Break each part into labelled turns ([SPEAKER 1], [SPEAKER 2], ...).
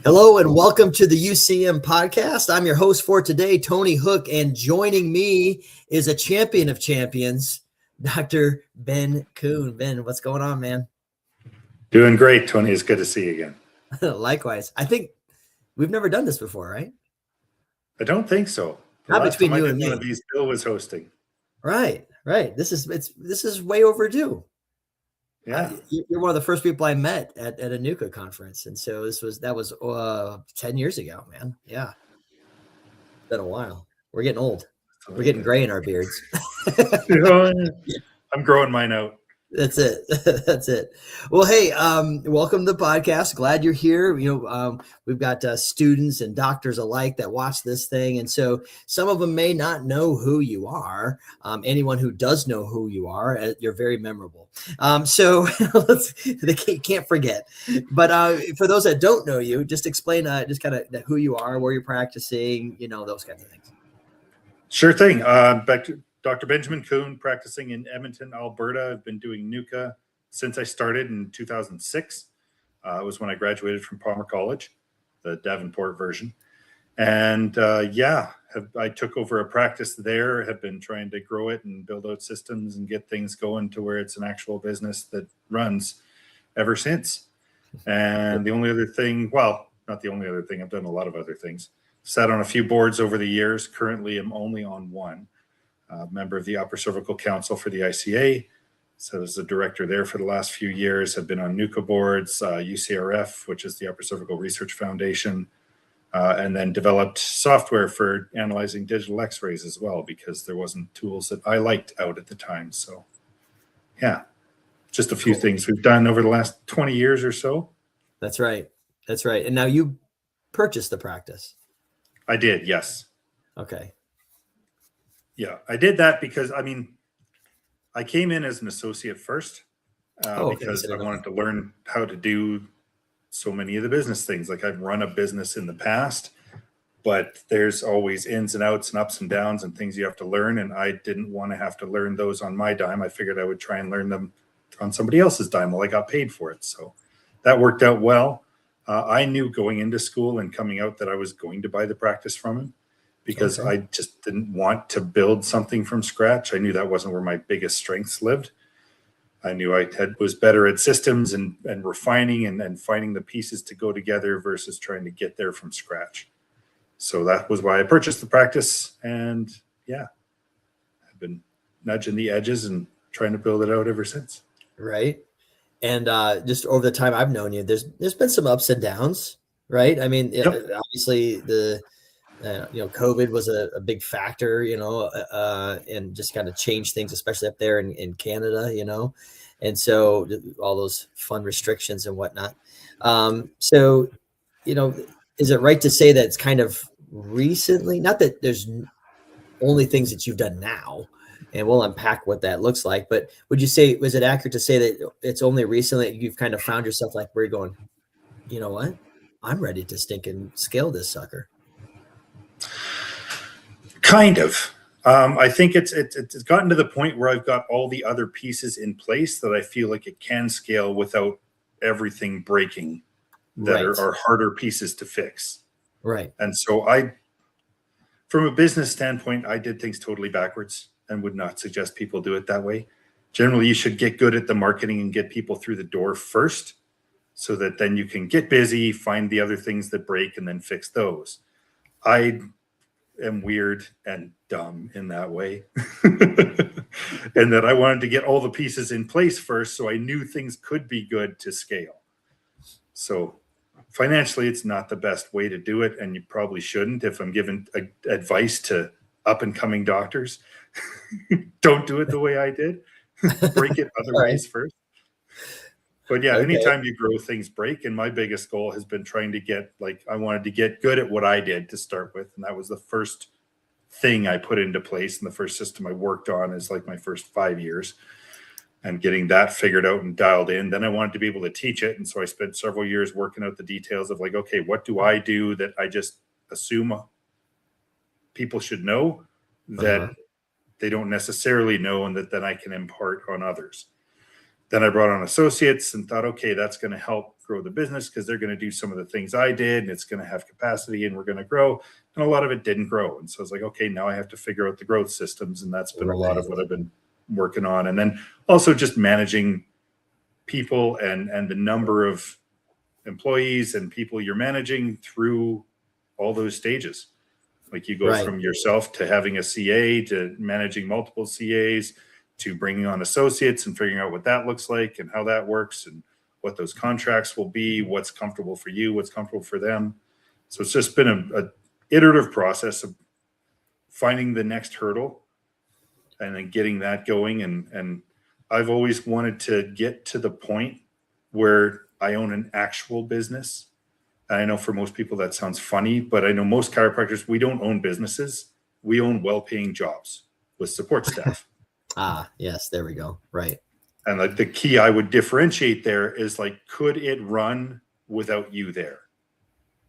[SPEAKER 1] Hello and welcome to the UCM podcast. I'm your host for today, Tony Hook, and joining me is a champion of champions, Dr. Ben Kuhn. Ben, what's going on, man?
[SPEAKER 2] Doing great, Tony. It's good to see you again.
[SPEAKER 1] Likewise. I think we've never done this before, right?
[SPEAKER 2] I don't think so.
[SPEAKER 1] Not between you and me.
[SPEAKER 2] One of these, Bill was hosting.
[SPEAKER 1] Right. This is way overdue.
[SPEAKER 2] Yeah,
[SPEAKER 1] you're one of the first people I met at a NUCA conference, and so that was 10 years ago, man. Yeah, it's been a while. We're getting old. We're getting gray in our beards.
[SPEAKER 2] I'm growing mine out.
[SPEAKER 1] That's it. That's it. Well, hey, welcome to the podcast. Glad you're here. We've got students and doctors alike that watch this thing. And so some of them may not know who you are. Anyone who does know who you are, you're very memorable. So they can't forget. But for those that don't know you, just explain just kind of who you are, where you're practicing, those kinds of things.
[SPEAKER 2] Sure thing. Back to Dr. Benjamin Kuhn, practicing in Edmonton, Alberta. I've been doing NUCA since I started in 2006. It was when I graduated from Palmer College, the Davenport version. And I took over a practice there, have been trying to grow it and build out systems and get things going to where it's an actual business that runs ever since. And the only other thing, well, not the only other thing, I've done a lot of other things. Sat on a few boards over the years. Currently, I'm only on one. Member of the Upper Cervical Council for the ICA. So as the director there for the last few years, have been on NUCA boards, UCRF, which is the Upper Cervical Research Foundation, and then developed software for analyzing digital x-rays as well, because there wasn't tools that I liked out at the time. So yeah, just a few things we've done over the last 20 years or so. That's
[SPEAKER 1] right. That's right. And now you purchased the practice.
[SPEAKER 2] I did, yes.
[SPEAKER 1] Okay.
[SPEAKER 2] Yeah, I did that because, I came in as an associate first because I wanted to learn how to do so many of the business things. Like, I've run a business in the past, but there's always ins and outs and ups and downs and things you have to learn. And I didn't want to have to learn those on my dime. I figured I would try and learn them on somebody else's dime while I got paid for it. So that worked out well. I knew going into school and coming out that I was going to buy the practice from him, because I just didn't want to build something from scratch. I knew that wasn't where my biggest strengths lived. I knew I was better at systems and refining and finding the pieces to go together versus trying to get there from scratch. So that was why I purchased the practice. And yeah, I've been nudging the edges and trying to build it out ever since.
[SPEAKER 1] Right. And just over the time I've known you, there's been some ups and downs, right? Obviously COVID was a big factor, and just kind of changed things, especially up there in Canada, and so all those fun restrictions and whatnot. Is it right to say that it's kind of recently, not that there's only things that you've done now, and we'll unpack what that looks like, but would you say, was it accurate to say that it's only recently that you've kind of found yourself like, where you're going, you know what, I'm ready to stink and scale this sucker?
[SPEAKER 2] Kind of. I think it's gotten to the point where I've got all the other pieces in place that I feel like it can scale without everything breaking that are harder pieces to fix.
[SPEAKER 1] Right.
[SPEAKER 2] And so from a business standpoint, I did things totally backwards and would not suggest people do it that way. Generally, you should get good at the marketing and get people through the door first, so that then you can get busy, find the other things that break, and then fix those. I am weird and dumb in that way. And that I wanted to get all the pieces in place first, so I knew things could be good to scale. So financially, it's not the best way to do it, and you probably shouldn't. If I'm giving advice to up and coming doctors, don't do it the way I did. Break it other ways first. But yeah, anytime you grow, things break. And my biggest goal has been trying to I wanted to get good at what I did to start with. And that was the first thing I put into place. And the first system I worked on is like my first 5 years, and getting that figured out and dialed in. Then I wanted to be able to teach it. And so I spent several years working out the details of what do I do that I just assume people should know that they don't necessarily know, and that then I can impart on others. Then I brought on associates and thought, okay, that's going to help grow the business because they're going to do some of the things I did, and it's going to have capacity, and we're going to grow. And a lot of it didn't grow. And so I was like, okay, now I have to figure out the growth systems. And that's been a lot of what I've been working on. And then also just managing people and the number of employees and people you're managing through all those stages. Like you go from yourself to having a CA to managing multiple CAs to bringing on associates and figuring out what that looks like and how that works and what those contracts will be, what's comfortable for you, what's comfortable for them. So it's just been a iterative process of finding the next hurdle and then getting that going. And I've always wanted to get to the point where I own an actual business. And I know for most people that sounds funny, but I know most chiropractors, we don't own businesses. We own well-paying jobs with support staff.
[SPEAKER 1] Yes, there we go. Right.
[SPEAKER 2] And like the key I would differentiate there is like, could it run without you there?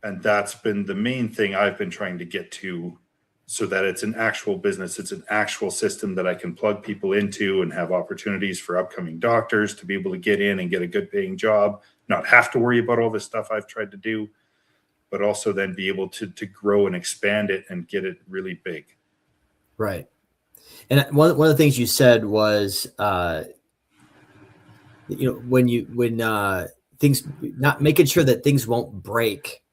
[SPEAKER 2] And that's been the main thing I've been trying to get to, so that it's an actual business. It's an actual system that I can plug people into and have opportunities for upcoming doctors to be able to get in and get a good paying job, not have to worry about all the stuff I've tried to do, but also then be able to grow and expand it and get it really big.
[SPEAKER 1] Right. And one of the things you said was, when things, not making sure that things won't break,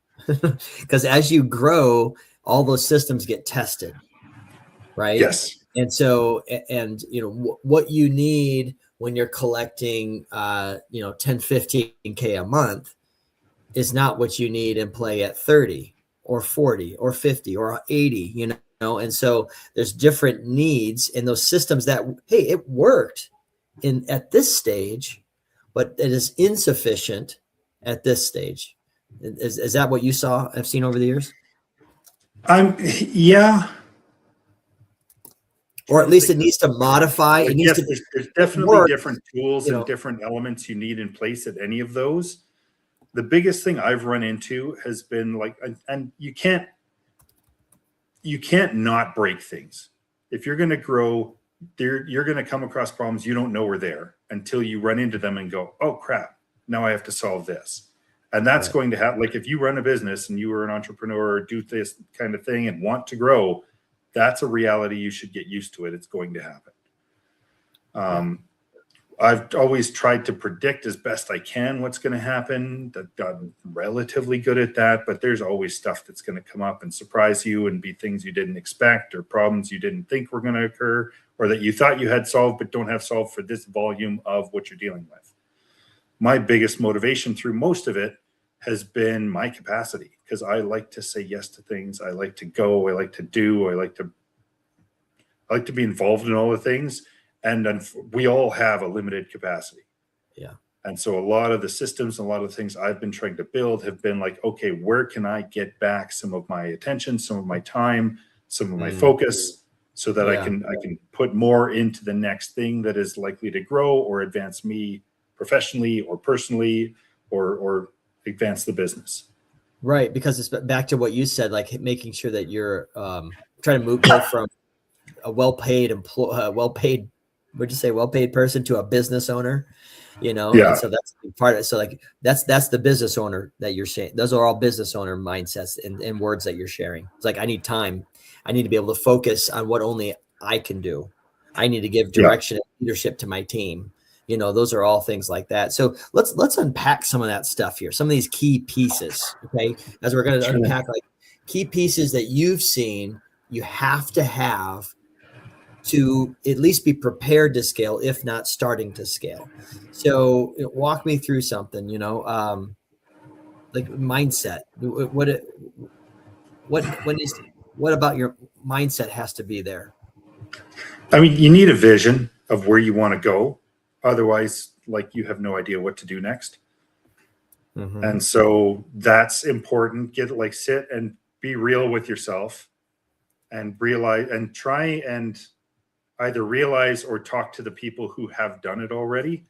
[SPEAKER 1] because as you grow, all those systems get tested. Right.
[SPEAKER 2] Yes.
[SPEAKER 1] And so, what you need when you're collecting, 10, 15K a month is not what you need in play at 30 or 40 or 50 or 80, and so there's different needs in those systems that, hey, it worked at this stage, but it is insufficient at this stage. Is that what you have seen over the years?
[SPEAKER 2] Yeah.
[SPEAKER 1] Or at least it needs to modify.
[SPEAKER 2] There's definitely different tools and different elements you need in place at any of those. The biggest thing I've run into has been like, and you can't not break things. If you're going to grow, you're going to come across problems you don't know are there until you run into them and go, oh crap, now I have to solve this. And that's going to happen. Like if you run a business and you are an entrepreneur or do this kind of thing and want to grow, that's a reality. You should get used to it. It's going to happen. I've always tried to predict as best I can what's going to happen. I've gotten relatively good at that, but there's always stuff that's going to come up and surprise you and be things you didn't expect or problems you didn't think were going to occur or that you thought you had solved but don't have solved for this volume of what you're dealing with. My biggest motivation through most of it has been my capacity, because I like to say yes to things. I like to go. I like to do. I like to be involved in all the things. And we all have a limited capacity.
[SPEAKER 1] Yeah.
[SPEAKER 2] And so a lot of the systems, a lot of the things I've been trying to build have been like, okay, where can I get back some of my attention, some of my time, some of my focus, so that I can put more into the next thing that is likely to grow or advance me professionally or personally or advance the busince.
[SPEAKER 1] Right. Because it's back to what you said, like making sure that you're trying to go from a well-paid person to a business owner, And so that's part of it. So like, that's the business owner that you're saying. Those are all business owner mindsets and words that you're sharing. It's like, I need time. I need to be able to focus on what only I can do. I need to give direction and leadership to my team. Those are all things like that. So let's unpack some of that stuff here. Some of these key pieces. Okay. As we're going to unpack like key pieces that you've seen, you have to have to at least be prepared to scale, if not starting to scale. So walk me through something, like mindset. What about your mindset has to be there?
[SPEAKER 2] I mean, you need a vision of where you want to go. Otherwise, like, you have no idea what to do next. Mm-hmm. And so that's important. Sit and be real with yourself and realize and try and either realize or talk to the people who have done it already,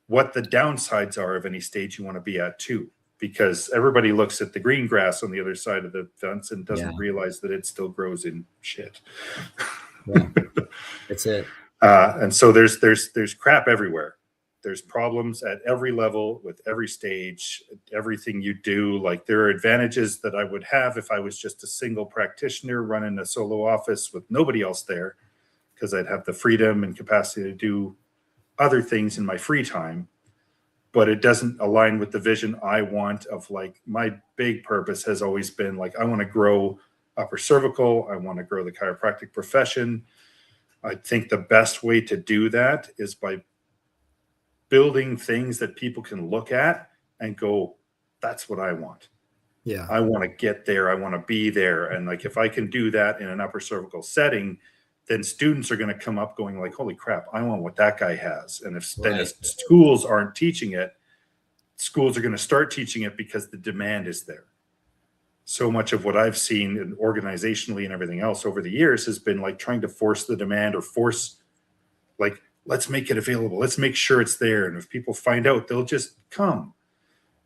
[SPEAKER 2] what the downsides are of any stage you want to be at too, because everybody looks at the green grass on the other side of the fence and doesn't realize that it still grows in shit.
[SPEAKER 1] Yeah, that's it.
[SPEAKER 2] And so there's crap everywhere. there's problems at every level with every stage, everything you do. Like there are advantages that I would have if I was just a single practitioner running a solo office with nobody else there, because I'd have the freedom and capacity to do other things in my free time. But it doesn't align with the vision I want of, like, my big purpose has always been like, I want to grow upper cervical. I want to grow the chiropractic profession. I think the best way to do that is by building things that people can look at and go, that's what I want.
[SPEAKER 1] Yeah.
[SPEAKER 2] I want to get there. I want to be there. And like, if I can do that in an upper cervical setting, then students are going to come up going like, holy crap, I want what that guy has. And if schools aren't teaching it, schools are going to start teaching it because the demand is there. So much of what I've seen and organizationally and everything else over the years has been like trying to force the demand, or force, like, let's make it available. Let's make sure it's there. And if people find out, they'll just come.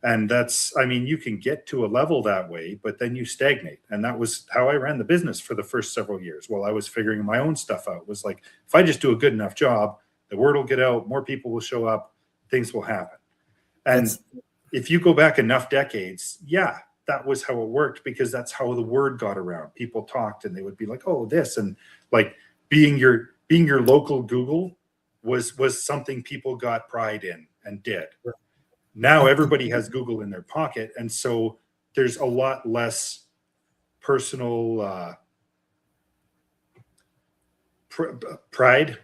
[SPEAKER 2] And that's, I mean, you can get to a level that way, but then you stagnate. And that was how I ran the business for the first several years while I was figuring my own stuff out. It was like, if I just do a good enough job, the word will get out, more people will show up, things will happen. And if you go back enough decades, yeah, that was how it worked, because that's how the word got around. People talked and they would be like, oh, this, and like being your local Google was something people got pride in and did. Now everybody has Google in their pocket. And so there's a lot less personal pride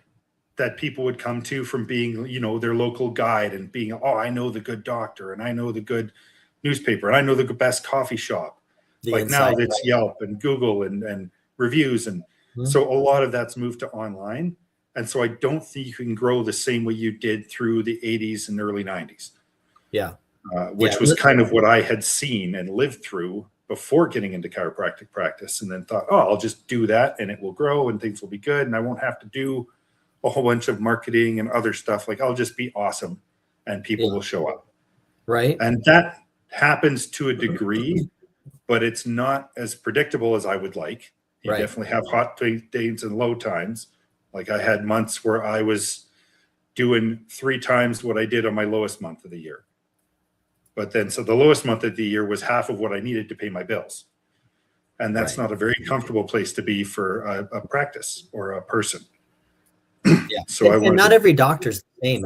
[SPEAKER 2] that people would come to from being, you know, their local guide and being, oh, I know the good doctor and I know the good newspaper and I know the best coffee shop. Like now it's Yelp and Google and reviews. And so a lot of that's moved to online. And so I don't think you can grow the same way you did through the 80s and early 90s.
[SPEAKER 1] Yeah.
[SPEAKER 2] Which was kind of what I had seen and lived through before getting into chiropractic practice, and then thought, oh, I'll just do that and it will grow and things will be good. And I won't have to do a whole bunch of marketing and other stuff. Like, I'll just be awesome and people will show up.
[SPEAKER 1] Right.
[SPEAKER 2] And that happens to a degree, but it's not as predictable as I would like. You definitely have hot days and low times. Like I had months where I was doing 3 times what I did on my lowest month of the year. But then, so the lowest month of the year was half of what I needed to pay my bills. And that's not a very comfortable place to be for a practice or a person.
[SPEAKER 1] Yeah. So and not every doctor's the same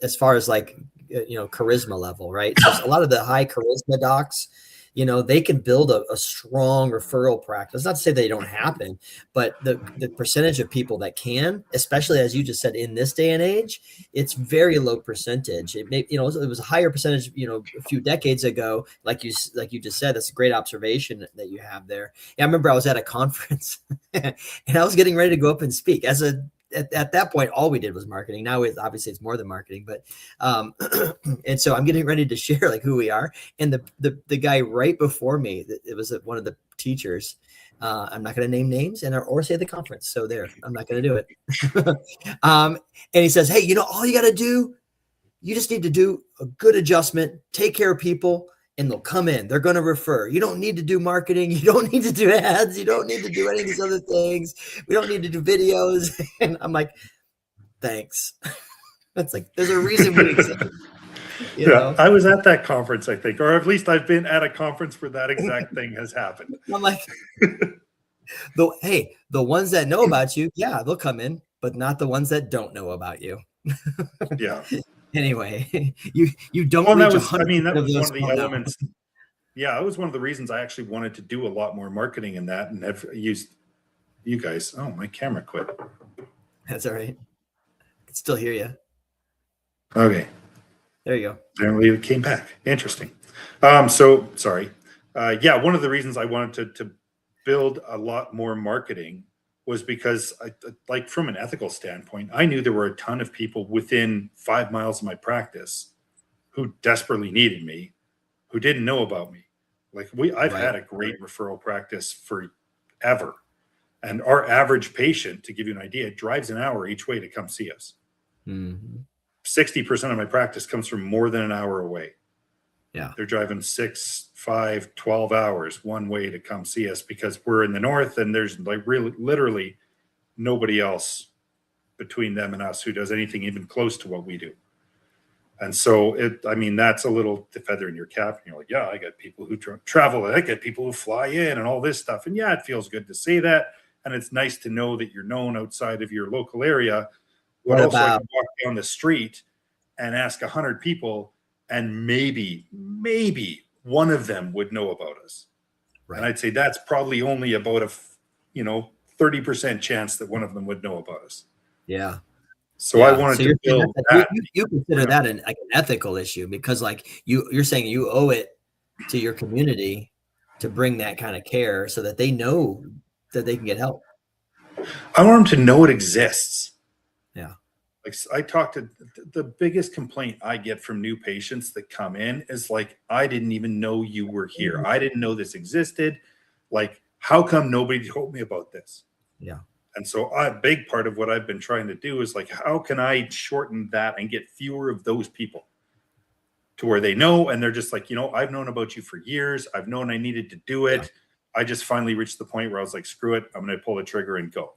[SPEAKER 1] as far as like, you know, charisma level, right? So a lot of the high charisma docs, you know, they can build a strong referral practice. Not to say they don't happen, but the percentage of people that can, especially as you just said, in this day and age, it's very low percentage. It may, you know, it was a higher percentage, you know, a few decades ago. Like you just said, that's a great observation that you have there. Yeah, I remember I was at a conference and I was getting ready to go up and speak at that point, all we did was marketing. Now obviously it's more than marketing, but and so I'm getting ready to share like who we are. And the guy right before me, it was one of the teachers. I'm not going to name names or say the conference. So there, I'm not going to do it. And he says, hey, you know, all you got to do, you just need to do a good adjustment, take care of people, and they'll come in. They're going to refer. You don't need to do marketing. You don't need to do ads. You don't need to do any of these other things. We don't need to do videos. And I'm like, thanks. That's like, there's a reason we exist.
[SPEAKER 2] You know? I was at that conference, I think, or at least I've been at a conference where that exact thing has happened.
[SPEAKER 1] I'm like, the ones that know about you, yeah, they'll come in, but not the ones that don't know about you.
[SPEAKER 2] Yeah.
[SPEAKER 1] Anyway, you don't.
[SPEAKER 2] Well, that was one of the elements. Yeah, that was one of the reasons I actually wanted to do a lot more marketing in that, and have used you guys. Oh, my camera quit.
[SPEAKER 1] That's all right. I can still hear you.
[SPEAKER 2] Okay.
[SPEAKER 1] There you go.
[SPEAKER 2] Apparently it came back. Interesting. So sorry. Yeah, one of the reasons I wanted to build a lot more marketing was because like from an ethical standpoint, I knew there were a ton of people within 5 miles of my practice who desperately needed me, who didn't know about me. Like I've had a great referral practice forever. And our average patient, to give you an idea, drives an hour each way to come see us. 60% of my practice comes from more than an hour away.
[SPEAKER 1] Yeah.
[SPEAKER 2] They're driving 6, 5, 12 hours one way to come see us because we're in the north and there's like really literally nobody else between them and us who does anything even close to what we do. And so I mean, that's a little feather in your cap. And you're like, yeah, I got people who travel, I get people who fly in and all this stuff. And yeah, it feels good to say that. And it's nice to know that you're known outside of your local area. But
[SPEAKER 1] What
[SPEAKER 2] also I
[SPEAKER 1] about
[SPEAKER 2] can walk down the street and ask 100 people, and maybe one of them would know about us. And
[SPEAKER 1] right?
[SPEAKER 2] I'd say that's probably only about a 30% chance that one of them would know about us.
[SPEAKER 1] Yeah.
[SPEAKER 2] So I
[SPEAKER 1] Yeah.
[SPEAKER 2] wanted
[SPEAKER 1] So
[SPEAKER 2] to
[SPEAKER 1] you're saying
[SPEAKER 2] build
[SPEAKER 1] you,
[SPEAKER 2] that.
[SPEAKER 1] you consider that like an ethical issue because like you're saying you owe it to your community to bring that kind of care so that they know that they can get help.
[SPEAKER 2] I want them to know it exists.
[SPEAKER 1] Yeah.
[SPEAKER 2] Like I talked to the biggest complaint I get from new patients that come in is like, I didn't even know you were here. I didn't know this existed. Like, how come nobody told me about this?
[SPEAKER 1] Yeah.
[SPEAKER 2] And so a big part of what I've been trying to do is like, how can I shorten that and get fewer of those people to where they know and they're just like, I've known about you for years. I've known I needed to do it. Yeah. I just finally reached the point where I was like, screw it. I'm going to pull the trigger and go.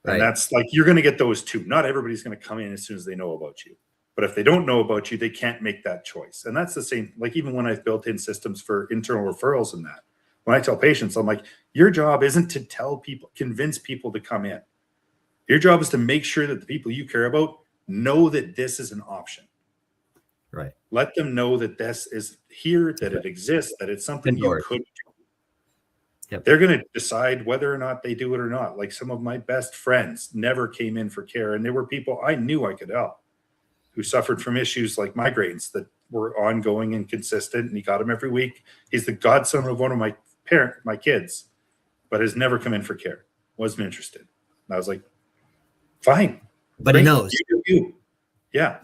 [SPEAKER 2] Right. And that's like, you're going to get those too. Not everybody's going to come in as soon as they know about you. But if they don't know about you, they can't make that choice. And that's the same, like even when I've built in systems for internal referrals and that, when I tell patients, I'm like, your job isn't to tell people, convince people to come in. Your job is to make sure that the people you care about know that this is an option.
[SPEAKER 1] Right.
[SPEAKER 2] Let them know that this is here, that it exists, that it's something you could do. Yep. They're going to decide whether or not they do it or not. Like some of my best friends never came in for care. And there were people I knew I could help who suffered from issues like migraines that were ongoing and consistent. And he got them every week. He's the godson of one of my kids, but has never come in for care. Wasn't interested. And I was like, fine.
[SPEAKER 1] But great. He knows.
[SPEAKER 2] You. Yeah.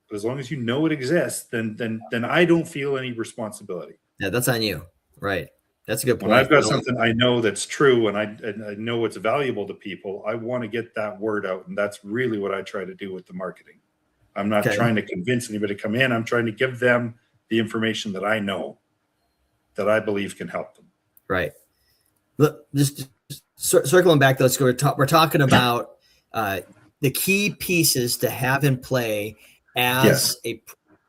[SPEAKER 2] But as long as you know it exists, then I don't feel any responsibility.
[SPEAKER 1] Yeah, that's on you. Right. That's a good point.
[SPEAKER 2] When I've got something I know that's true and I know it's valuable to people, I want to get that word out. And that's really what I try to do with the marketing. I'm not trying to convince anybody to come in. I'm trying to give them the information that I know that I believe can help them.
[SPEAKER 1] Right. Look, just circling back, though, we're talking about the key pieces to have in play as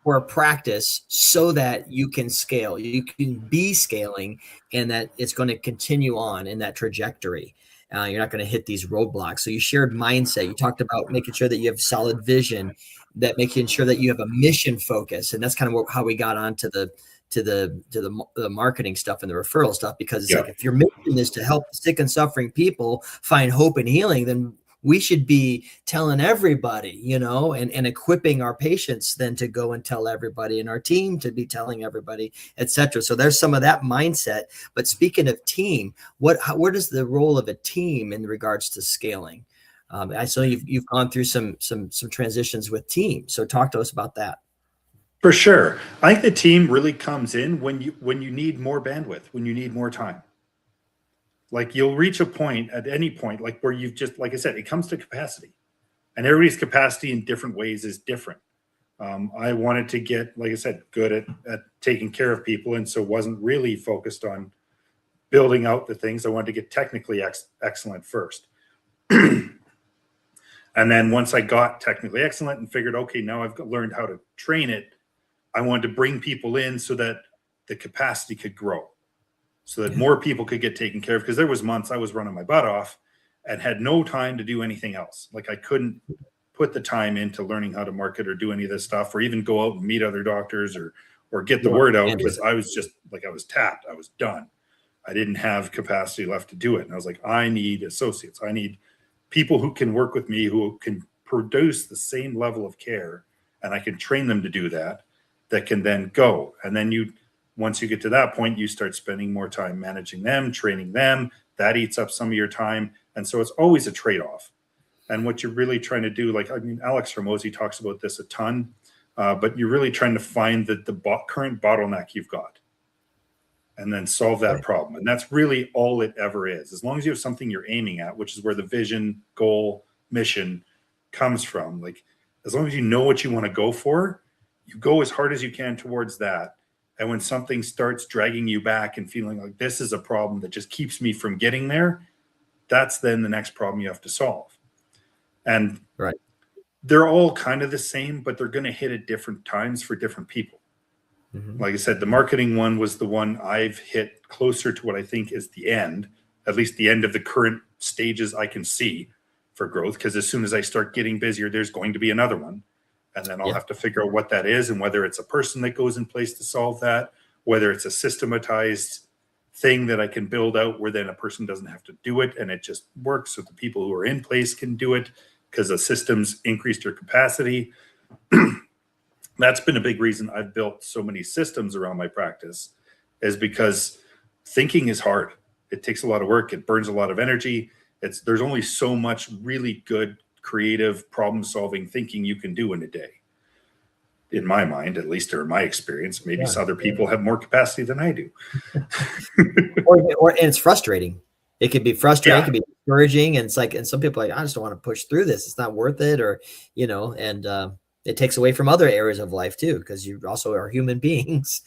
[SPEAKER 1] for a practice so that you can scale, you can be scaling, and that it's going to continue on in that trajectory. You're not going to hit these roadblocks. So you shared mindset. You talked about making sure that you have solid vision, that making sure that you have a mission focus, and that's kind of how we got onto the marketing stuff and the referral stuff, because it's like, if your mission is to help sick and suffering people find hope and healing, then we should be telling everybody, and equipping our patients then to go and tell everybody, and our team to be telling everybody, etc. So there's some of that mindset. But speaking of team, what is the role of a team in regards to scaling? I saw you've gone through some transitions with teams. So talk to us about that.
[SPEAKER 2] For sure. I think the team really comes in when you need more bandwidth, when you need more time. Like you'll reach a point at any point, like where you've just, like I said, it comes to capacity, and everybody's capacity in different ways is different. I wanted to get, like I said, good at taking care of people. And so wasn't really focused on building out the things. I wanted to get technically excellent first. And then once I got technically excellent and figured, okay, now I've learned how to train it, I wanted to bring people in so that the capacity could grow, so that more people could get taken care of. Because there was months I was running my butt off and had no time to do anything else. Like I couldn't put the time into learning how to market or do any of this stuff, or even go out and meet other doctors or get the word out, because I was just like, I was tapped. I was done. I didn't have capacity left to do it. And I was like, I need associates. I need people who can work with me, who can produce the same level of care, and I can train them to do that can then go. And then once you get to that point, you start spending more time managing them, training them. That eats up some of your time. And so it's always a trade-off. And what you're really trying to do, Alex Hormozi talks about this a ton, but you're really trying to find the current bottleneck you've got and then solve that problem. And that's really all it ever is. As long as you have something you're aiming at, which is where the vision, goal, mission comes from. Like, as long as you know what you want to go for, you go as hard as you can towards that. And when something starts dragging you back and feeling like this is a problem that just keeps me from getting there, that's then the next problem you have to solve. And they're all kind of the same, but they're going to hit at different times for different people.
[SPEAKER 1] Mm-hmm.
[SPEAKER 2] Like I said, the marketing one was the one I've hit closer to what I think is the end, at least the end of the current stages I can see for growth. Because as soon as I start getting busier, there's going to be another one. And then I'll have to figure out what that is and whether it's a person that goes in place to solve that, whether it's a systematized thing that I can build out where then a person doesn't have to do it and it just works so the people who are in place can do it because the systems increased their capacity. That's been a big reason I've built so many systems around my practice, is because thinking is hard. It takes a lot of work. It burns a lot of energy. There's only so much really good, creative, problem-solving thinking you can do in a day. In my mind, at least, or in my experience, maybe other people have more capacity than I do.
[SPEAKER 1] and it's frustrating. It can be frustrating, it can be discouraging, and it's like, and some people are like, I just don't want to push through this. It's not worth it, or and it takes away from other areas of life too, because you also are human beings.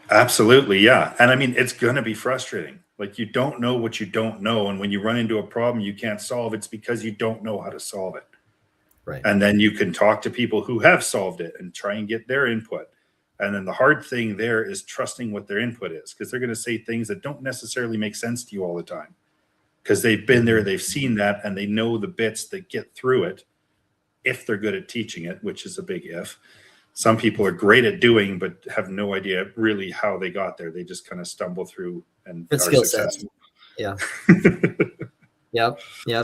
[SPEAKER 2] Absolutely, yeah. And I mean, it's going to be frustrating. Like, you don't know what you don't know, and when you run into a problem you can't solve, it's because you don't know how to solve it.
[SPEAKER 1] Right.
[SPEAKER 2] And then you can talk to people who have solved it and try and get their input. And then the hard thing there is trusting what their input is, because they're going to say things that don't necessarily make sense to you all the time, because they've been there, they've seen that, and they know the bits that get through it if they're good at teaching it, which is a big if. Some people are great at doing, but have no idea really how they got there. They just kind of stumble through and are successful.
[SPEAKER 1] Yeah. Yep.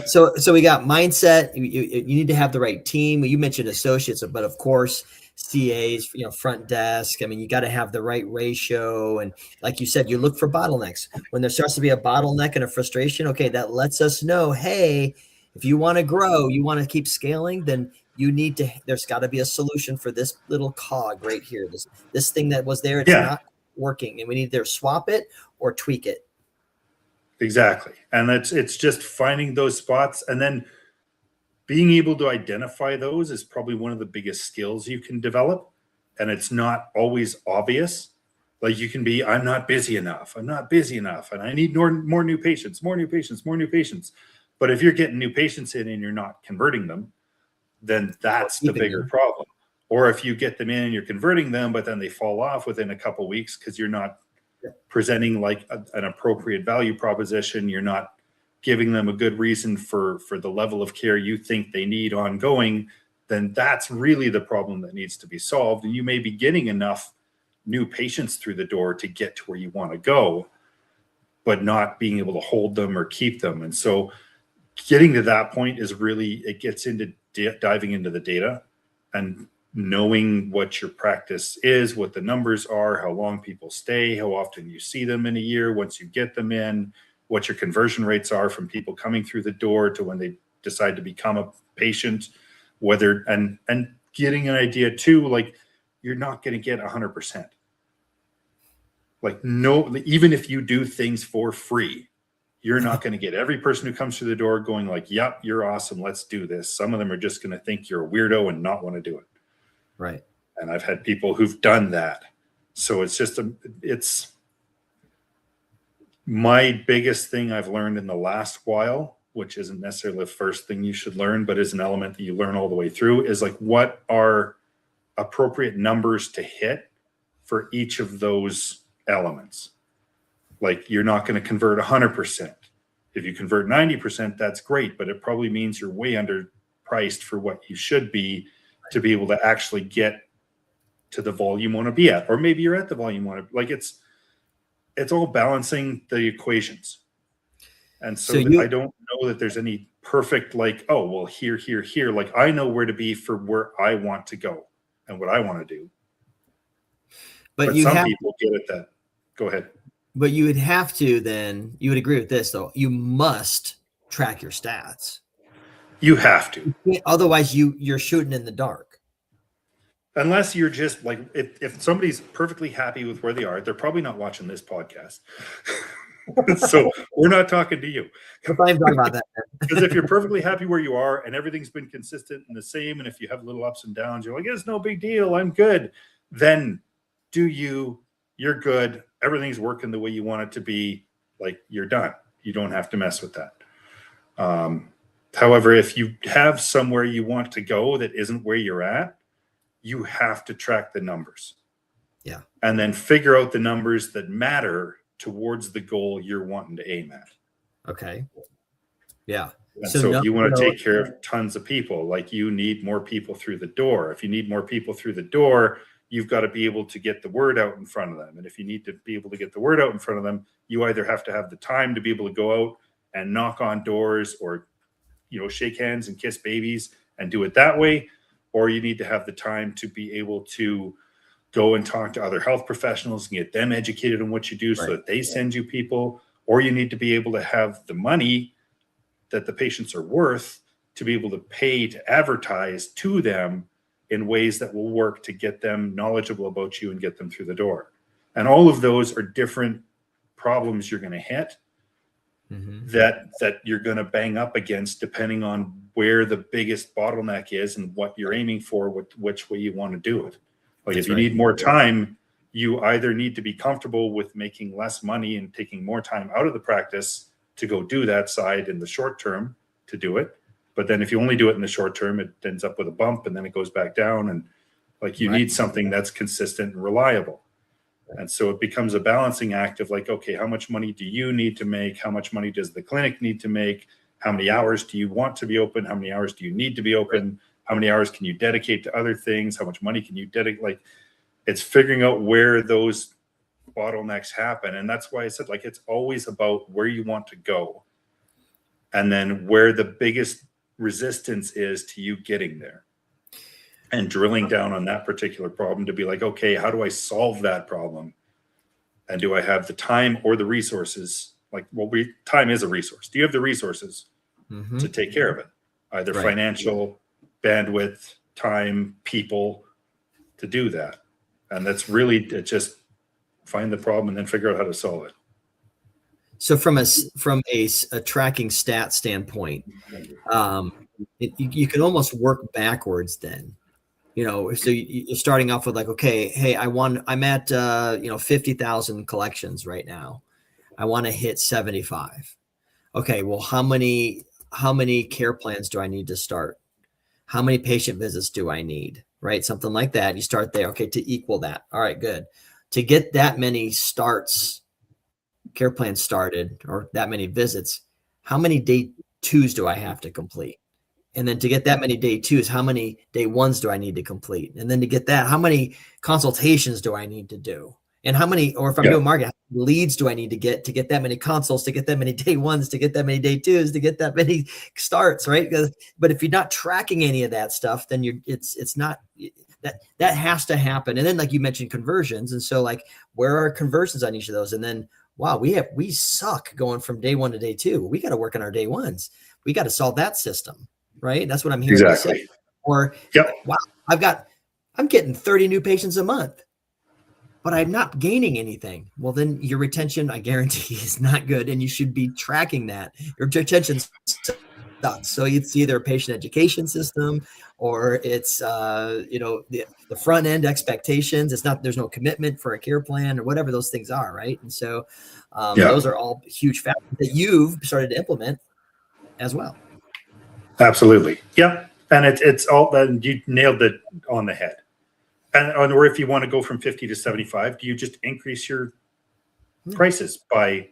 [SPEAKER 1] So we got mindset. You need to have the right team. You mentioned associates, but of course, CAs, front desk. I mean, you got to have the right ratio. And like you said, you look for bottlenecks. When there starts to be a bottleneck and a frustration, okay, that lets us know, hey, if you want to grow, you want to keep scaling, then there's got to be a solution for this little cog right here. This thing that was there, it's not working, and we need to either swap it or tweak it.
[SPEAKER 2] Exactly. And it's just finding those spots, and then being able to identify those is probably one of the biggest skills you can develop. And it's not always obvious. Like, you can be, I'm not busy enough, and I need more new patients. But if you're getting new patients in and you're not converting them, then that's the bigger problem. Or if you get them in and you're converting them, but then they fall off within a couple of weeks because you're not presenting like an appropriate value proposition, you're not giving them a good reason for the level of care you think they need ongoing, then that's really the problem that needs to be solved. And you may be getting enough new patients through the door to get to where you want to go, but not being able to hold them or keep them. And so getting to that point is really, it gets into diving into the data and knowing what your practice is, what the numbers are, how long people stay, how often you see them in a year once you get them in, what your conversion rates are from people coming through the door to when they decide to become a patient, whether, and getting an idea too, like, you're not going to get 100%. Like, no, even if you do things for free, you're not going to get every person who comes through the door going like, yep, you're awesome, let's do this. Some of them are just going to think you're a weirdo and not want to do it.
[SPEAKER 1] Right.
[SPEAKER 2] And I've had people who've done that. So it's just it's my biggest thing I've learned in the last while, which isn't necessarily the first thing you should learn, but is an element that you learn all the way through, is like, what are appropriate numbers to hit for each of those elements. Like, you're not going to convert 100%. If you convert 90%, that's great, but it probably means you're way underpriced for what you should be to be able to actually get to the volume you want to be at. Or maybe you're at the volume you want to, like, it's all balancing the equations. And so I don't know that there's any perfect, like, oh, well, here. Like, I know where to be for where I want to go and what I want to do. But some people get at that. Go ahead.
[SPEAKER 1] But you would have to, then you would agree with this, though. You must track your stats.
[SPEAKER 2] You have to.
[SPEAKER 1] Otherwise, you're shooting in the dark.
[SPEAKER 2] Unless you're just like, if somebody's perfectly happy with where they are, they're probably not watching this podcast. So we're not talking to you.
[SPEAKER 1] I'm talking about that.
[SPEAKER 2] Because if you're perfectly happy where you are and everything's been consistent and the same, and if you have little ups and downs, you're like, it's no big deal, I'm good. Then you're good. Everything's working the way you want it to be. Like, you're done. You don't have to mess with that. However, if you have somewhere you want to go that isn't where you're at, you have to track the numbers.
[SPEAKER 1] Yeah.
[SPEAKER 2] And then figure out the numbers that matter towards the goal you're wanting to aim at.
[SPEAKER 1] Okay. Yeah.
[SPEAKER 2] And so if you want to take care of tons of people, like you need more people through the door. If you need more people through the door, you've got to be able to get the word out in front of them. And if you need to be able to get the word out in front of them, you either have to have the time to be able to go out and knock on doors or, shake hands and kiss babies and do it that way, or you need to have the time to be able to go and talk to other health professionals and get them educated on what you do so that they send you people, or you need to be able to have the money that the patients are worth to be able to pay to advertise to them in ways that will work to get them knowledgeable about you and get them through the door. And all of those are different problems you're going to hit that you're going to bang up against depending on where the biggest bottleneck is and what you're aiming for, which way you want to do it. Like if you need more time, you either need to be comfortable with making less money and taking more time out of the practice to go do that side in the short term to do it. But then if you only do it in the short term, it ends up with a bump and then it goes back down. And like you need something that's consistent and reliable. And so it becomes a balancing act of like, okay, how much money do you need to make? How much money does the clinic need to make? How many hours do you want to be open? How many hours do you need to be open? How many hours can you dedicate to other things? How much money can you dedicate? Like it's figuring out where those bottlenecks happen. And that's why I said, like, it's always about where you want to go and then where the biggest resistance is to you getting there and drilling down on that particular problem to be like, okay, how do I solve that problem? And do I have the time or the resources? Like, well, time is a resource. Do you have the resources to take care of it? Either financial, bandwidth, time, people to do that. And that's really just find the problem and then figure out how to solve it.
[SPEAKER 1] So from a tracking stat standpoint, you can almost work backwards then. So you're starting off with like, okay, hey, I'm at 50,000 collections right now. I want to hit 75. Okay, well, how many care plans do I need to start? How many patient visits do I need? Right, something like that. You start there. Okay, to equal that. All right, good. To get that many care plans started, or that many visits, how many day twos do I have to complete? And then to get that many day twos, how many day ones do I need to complete? And then to get that, how many consultations do I need to do? And how many, or if I'm doing marketing, how many leads do I need to get that many consults, to get that many day ones, to get that many day twos, to get that many starts, right? But if you're not tracking any of that stuff, then it's not, that has to happen. And then like you mentioned conversions. And so like, where are conversions on each of those? And then, wow, we suck going from day one to day two. We got to work on our day ones. We got to solve that system. Right. That's what I'm hearing.
[SPEAKER 2] Exactly.
[SPEAKER 1] You say. Or, wow, I'm getting 30 new patients a month, but I'm not gaining anything. Well, then your retention, I guarantee, is not good. And you should be tracking that. Your retention sucks. So it's either a patient education system or it's, the front end expectations. There's no commitment for a care plan or whatever those things are. Right. And so those are all huge factors that you've started to implement as well.
[SPEAKER 2] Absolutely. Yeah. And it's all that you nailed it on the head. Or if you want to go from 50 to 75, do you just increase your prices by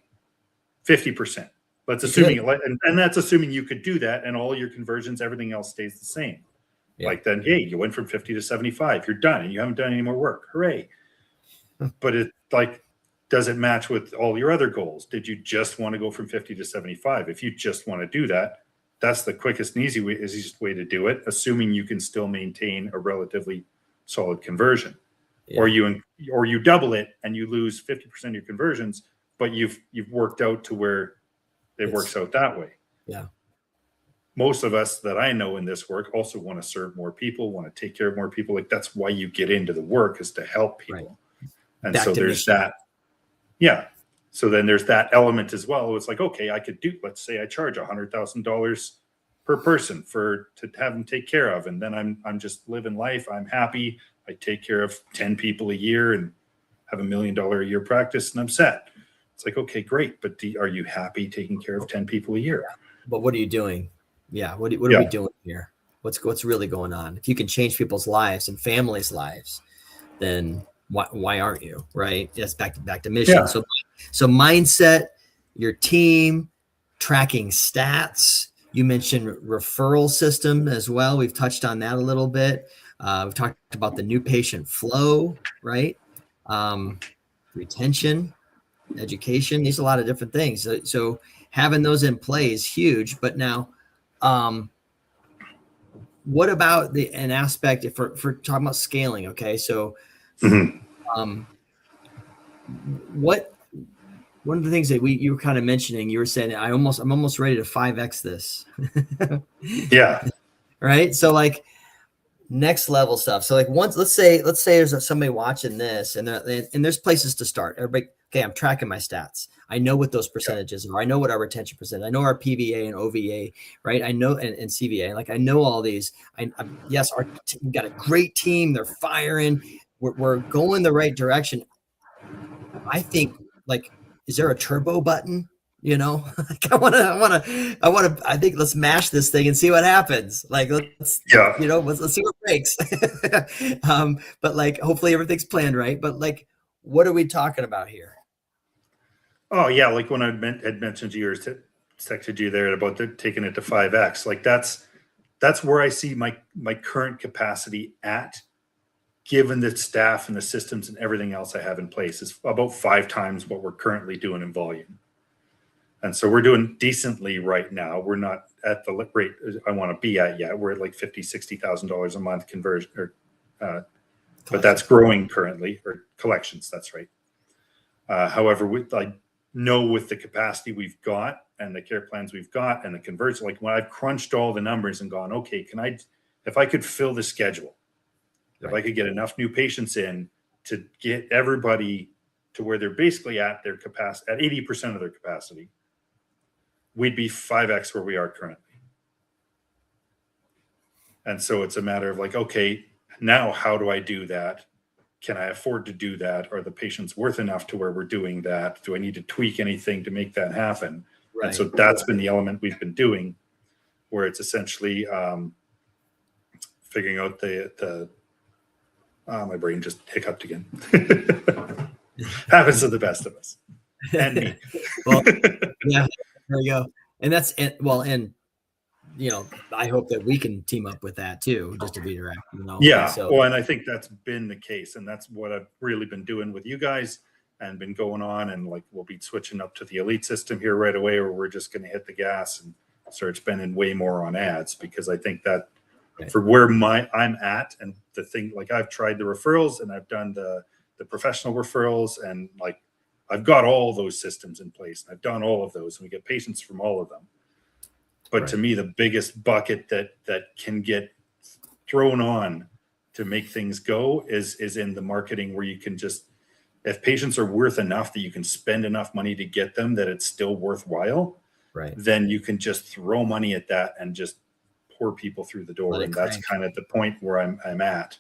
[SPEAKER 2] 50%? Let's assuming, and that's assuming you could do that and all your conversions, everything else stays the same. Yeah. Like then, hey, you went from 50 to 75, you're done and you haven't done any more work. Hooray. But it like, does it match with all your other goals? Did you just want to go from 50 to 75? If you just want to do that, that's the quickest and easiest way to do it, assuming you can still maintain a relatively solid conversion. Yeah. Or you double it and you lose 50% of your conversions, but you've worked out to where it works out that way.
[SPEAKER 1] Yeah.
[SPEAKER 2] Most of us that I know in this work also want to serve more people, want to take care of more people. Like that's why you get into the work, is to help people. Right. And so there's that. Yeah. So then there's that element as well. It's like, okay, I could do, let's say I charge $100,000 per person to have them take care of. And then I'm just living life. I'm happy. I take care of 10 people a year and have $1 million a year practice and I'm set. It's like, okay, great. But are you happy taking care of 10 people a year?
[SPEAKER 1] But what are you doing? Yeah. What are we doing here? What's really going on? If you can change people's lives and families' lives, then why aren't you? Right. That's back to mission.
[SPEAKER 2] Yeah.
[SPEAKER 1] So mindset, your team, tracking stats. You mentioned referral system as well. We've touched on that a little bit. We've talked about the new patient flow, right? Retention, education. These are a lot of different things. So having those in play is huge. But now, what about an aspect if we're talking about scaling? Okay, so what one of the things that you were kind of mentioning, you were saying I'm almost ready to 5x this.
[SPEAKER 2] Yeah.
[SPEAKER 1] Right. So like next level stuff. So like once let's say there's somebody watching this and there's places to start. Everybody, okay, I'm tracking my stats. I know what those percentages are. I know what our retention percent. I know our PVA and OVA, right? I know and CVA. Like I know all these. Yes, we've got a great team. They're firing. We're going the right direction. I think like, is there a turbo button? You know, like I think let's mash this thing and see what happens. Like, let's see what breaks. But like, hopefully everything's planned right. But like, what are we talking about here?
[SPEAKER 2] Oh yeah. Like when I had mentioned to you or texted you there about taking it to 5X, like that's where I see my current capacity at, given the staff and the systems and everything else I have in place, is about 5 times what we're currently doing in volume. And so we're doing decently right now. We're not at the rate I want to be at yet. We're at like $50,000-$60,000 a month conversion, but that's growing currently, or collections. That's right. However, with the capacity we've got and the care plans we've got and the conversion, like when I've crunched all the numbers and gone, okay, if I could fill the schedule, if I could get enough new patients in to get everybody to where they're basically at their capacity, at 80% of their capacity, we'd be 5X where we are currently. And so it's a matter of like, okay, now how do I do that? Can I afford to do that? Are the patients worth enough to where we're doing that? Do I need to tweak anything to make that happen? Right. And so that's been the element we've been doing, where it's essentially figuring out my brain just hiccuped again. Happens to the best of us. And me.
[SPEAKER 1] Well, yeah, there we go. And that's it. Well, and I hope that we can team up with that too, just to be direct.
[SPEAKER 2] Yeah. Well, and I think that's been the case, and that's what I've really been doing with you guys, and been going on, and like we'll be switching up to the elite system here right away, where we're just going to hit the gas and start spending way more on ads, because I think that for where I'm at, and the thing, like I've tried the referrals and I've done the professional referrals, and like I've got all those systems in place. I've done all of those, and we get patients from all of them. But to me, the biggest bucket that can get thrown on to make things go is in the marketing, where you can just, if patients are worth enough that you can spend enough money to get them, that it's still worthwhile, then you can just throw money at that and just pour people through the door. And that's kind of the point where I'm at.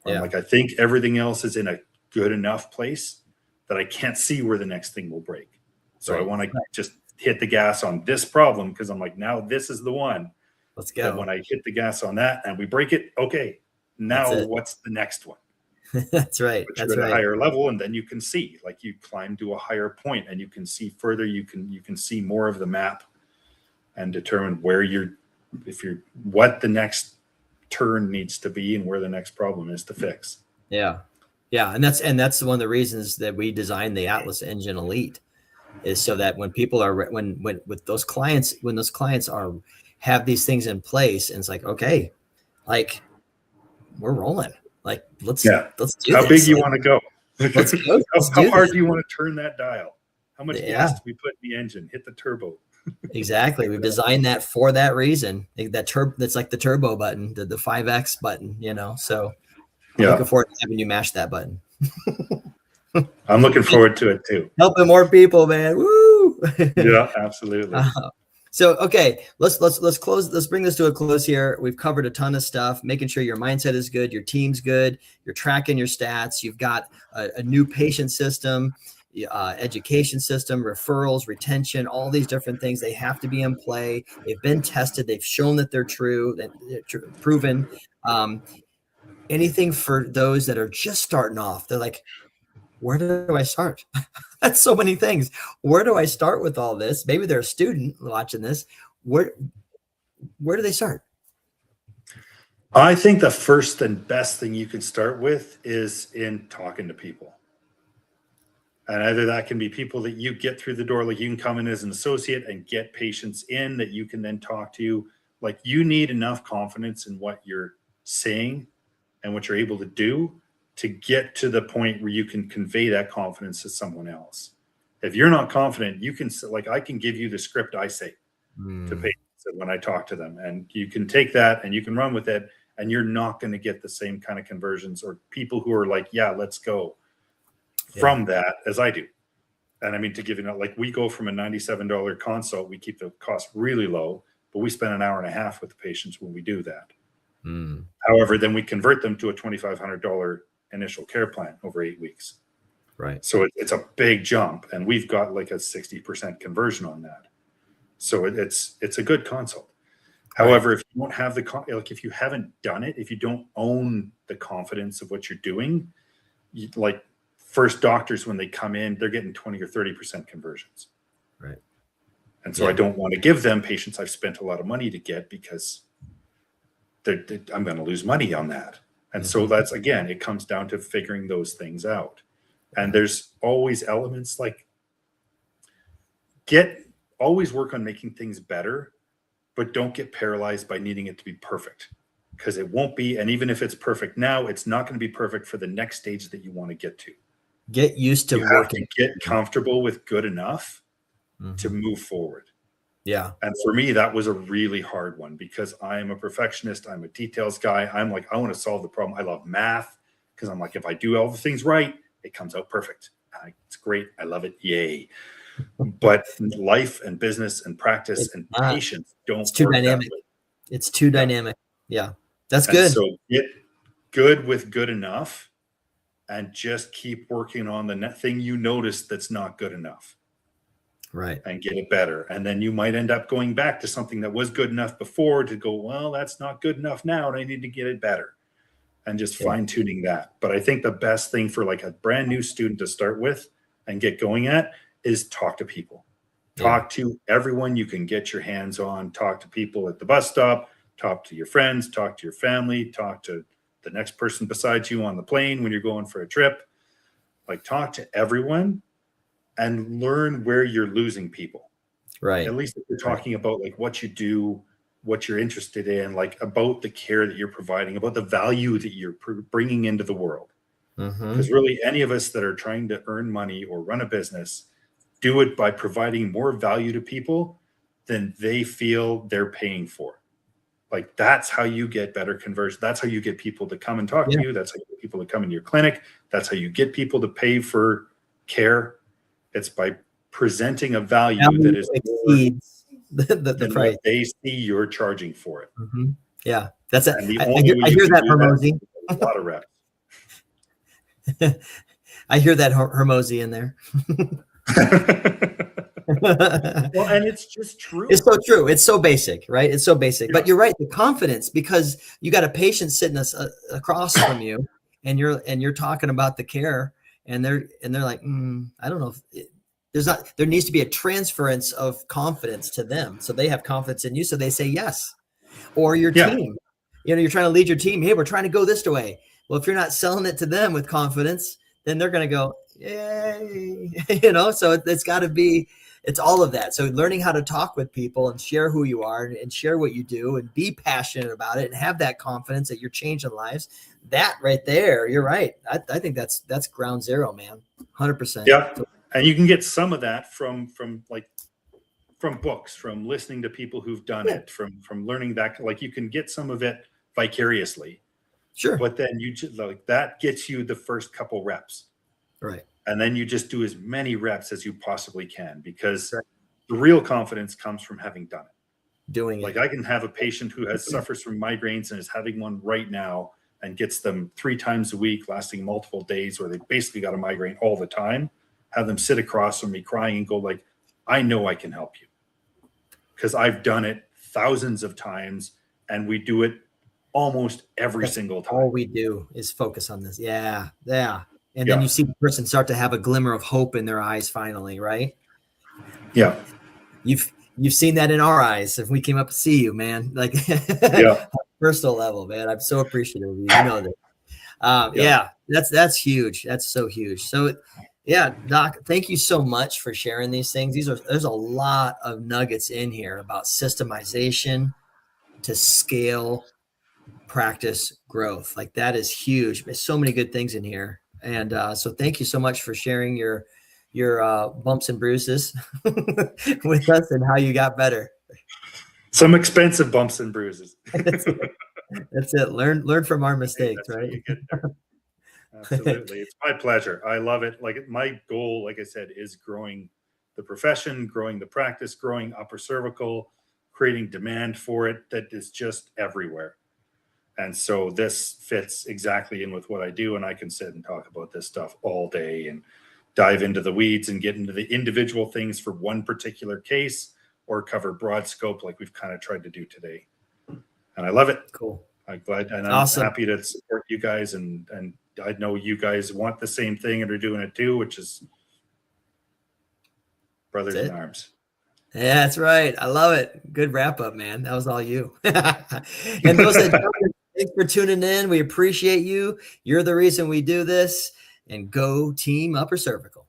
[SPEAKER 2] I'm like, I think everything else is in a good enough place that I can't see where the next thing will break. So I want to just hit the gas on this problem, because I'm like, now this is the one.
[SPEAKER 1] Let's go.
[SPEAKER 2] And when I hit the gas on that and we break it, okay, now what's the next one?
[SPEAKER 1] That's right.
[SPEAKER 2] But you're at a higher level, and then you can see, like, you climb to a higher point and you can see further. You can see more of the map and determine where what the next turn needs to be and where the next problem is to fix.
[SPEAKER 1] Yeah. And that's one of the reasons that we designed the Atlas Engine Elite, is so that when people are when those clients have these things in place, and it's like, okay, like we're rolling, like let's do
[SPEAKER 2] how
[SPEAKER 1] this.
[SPEAKER 2] Big you want to go?
[SPEAKER 1] Let's go.
[SPEAKER 2] How hard do you want to turn that dial? How much gas do we put in the engine? Hit the turbo.
[SPEAKER 1] Exactly. We've designed that for that reason. That's like the turbo button, the 5X button, so I'm looking forward to having you mash that button.
[SPEAKER 2] I'm looking forward to it too.
[SPEAKER 1] Helping more people, man. Woo!
[SPEAKER 2] Yeah, absolutely.
[SPEAKER 1] So, okay, let's close. Let's bring this to a close here. We've covered a ton of stuff, making sure your mindset is good, your team's good, you're tracking your stats, you've got a new patient system, education system, referrals, retention, all these different things. They have to be in play. They've been tested. They've shown that they're true, that they're proven. Anything for those that are just starting off, they're like, where do I start? That's so many things. Where do I start with all this? Maybe they're a student watching this. Where do they start?
[SPEAKER 2] I think the first and best thing you can start with is in talking to people. And either that can be people that you get through the door, like you can come in as an associate and get patients in that you can then talk to. Like, you need enough confidence in what you're saying and what you're able to do to get to the point where you can convey that confidence to someone else. If you're not confident, you can, like, I can give you the script I say to patients when I talk to them, and you can take that and you can run with it, and you're not going to get the same kind of conversions or people who are like, yeah, let's go from that as I do. And I mean, to give you, like, we go from a $97 consult, we keep the cost really low, but we spend an hour and a half with the patients when we do that. However, then we convert them to a $2,500 initial care plan over 8 weeks.
[SPEAKER 1] Right.
[SPEAKER 2] So it's a big jump, and we've got like a 60% conversion on that. So it's a good consult. However, if you don't have like, if you haven't done it, if you don't own the confidence of what you're doing, like, first doctors, when they come in, they're getting 20 or 30% conversions.
[SPEAKER 1] Right.
[SPEAKER 2] And so I don't want to give them patients I've spent a lot of money to get, because I'm going to lose money on that. And so that's, again, it comes down to figuring those things out. And there's always elements like always work on making things better, but don't get paralyzed by needing it to be perfect, because it won't be. And even if it's perfect now, it's not going to be perfect for the next stage that you want to get to.
[SPEAKER 1] Get used to working.
[SPEAKER 2] Get comfortable with good enough to move forward.
[SPEAKER 1] Yeah.
[SPEAKER 2] And for me, that was a really hard one, because I am a perfectionist. I'm a details guy. I'm like, I want to solve the problem. I love math, because I'm like, if I do all the things right, it comes out perfect. It's great. I love it. Yay. But life and business and practice and patience don't.
[SPEAKER 1] It's too dynamic. It's too dynamic. Yeah. That's good.
[SPEAKER 2] So get good with good enough, and just keep working on the thing you notice that's not good enough.
[SPEAKER 1] Right.
[SPEAKER 2] And get it better. And then you might end up going back to something that was good enough before to go, well, that's not good enough now, and I need to get it better. And just fine tuning that. But I think the best thing for like a brand new student to start with and get going at is talk to people. Talk to everyone you can get your hands on. Talk to people at the bus stop. Talk to your friends. Talk to your family. Talk to the next person beside you on the plane when you're going for a trip. Like, talk to everyone and learn where you're losing people.
[SPEAKER 1] Right.
[SPEAKER 2] At least if you're talking about like what you do, what you're interested in, like about the care that you're providing, about the value that you're bringing into the world. Because really, any of us that are trying to earn money or run a business do it by providing more value to people than they feel they're paying for. Like, that's how you get better conversion. That's how you get people to come and talk to you. That's how you get people to come into your clinic. That's how you get people to pay for care. It's by presenting a value that is
[SPEAKER 1] exceeds the price
[SPEAKER 2] what they see you're charging for it.
[SPEAKER 1] Yeah, that's it. I
[SPEAKER 2] hear
[SPEAKER 1] that, Hermosi.
[SPEAKER 2] A lot of reps.
[SPEAKER 1] I hear that Hermosi in there.
[SPEAKER 2] Well, and it's just true.
[SPEAKER 1] It's so true. It's so basic, right? It's so basic. But you're right. The confidence, because you got a patient sitting across from you, and you're talking about the care, and they're like, I don't know. There needs to be a transference of confidence to them, so they have confidence in you, so they say yes. Or your team, you're trying to lead your team. Hey, we're trying to go this way. Well, if you're not selling it to them with confidence, then they're going to go, yay, so it's got to be, it's all of that. So learning how to talk with people and share who you are and share what you do and be passionate about it and have that confidence that you're changing lives. That right there, you're right. I think that's ground zero, man. 100%.
[SPEAKER 2] Yeah. And you can get some of that from books, from listening to people who've done it, from learning that, like, you can get some of it vicariously.
[SPEAKER 1] Sure.
[SPEAKER 2] But then you just, like, that gets you the first couple reps.
[SPEAKER 1] Right.
[SPEAKER 2] And then you just do as many reps as you possibly can, because the real confidence comes from having done it.
[SPEAKER 1] Doing
[SPEAKER 2] like, I can have a patient who suffers from migraines and is having one right now and gets them 3 times a week, lasting multiple days, where they basically got a migraine all the time. have them sit across from me crying and go like, I know I can help you because I've done it thousands of times and we do it almost every single time.
[SPEAKER 1] All we do is focus on this. Yeah. Yeah. And then
[SPEAKER 2] Yeah.
[SPEAKER 1] you see the person start to have a glimmer of hope in their eyes finally, right?
[SPEAKER 2] Yeah.
[SPEAKER 1] You've seen that in our eyes if we came up to see you, man. Like
[SPEAKER 2] Yeah.
[SPEAKER 1] personal level, man. I'm so appreciative of you. You know that. Yeah, that's huge. That's so huge. So yeah, Doc, thank you so much for sharing these things. There's a lot of nuggets in here about systemization to scale, practice, growth. Like that is huge. There's so many good things in here. And so thank you so much for sharing your bumps and bruises with us and how you got better.
[SPEAKER 2] Some expensive bumps and bruises.
[SPEAKER 1] That's it. Learn from our mistakes, right?
[SPEAKER 2] Absolutely. It's my pleasure. I love it. Like my goal, like I said, is growing the profession, growing the practice, growing upper cervical, creating demand for it that is just everywhere. And so this fits exactly in with what I do. And I can sit and talk about this stuff all day and dive into the weeds and get into the individual things for one particular case or cover broad scope like we've kind of tried to do today. And I love it.
[SPEAKER 1] Cool.
[SPEAKER 2] I'm glad, and I'm
[SPEAKER 1] awesome.
[SPEAKER 2] happy to support you guys, and I know you guys want the same thing and are doing it too, which is brothers in arms.
[SPEAKER 1] Yeah, that's right. I love it. Good wrap up, man. That was all you. And those that thanks for tuning in. We appreciate you. You're the reason we do this. And go team upper cervical.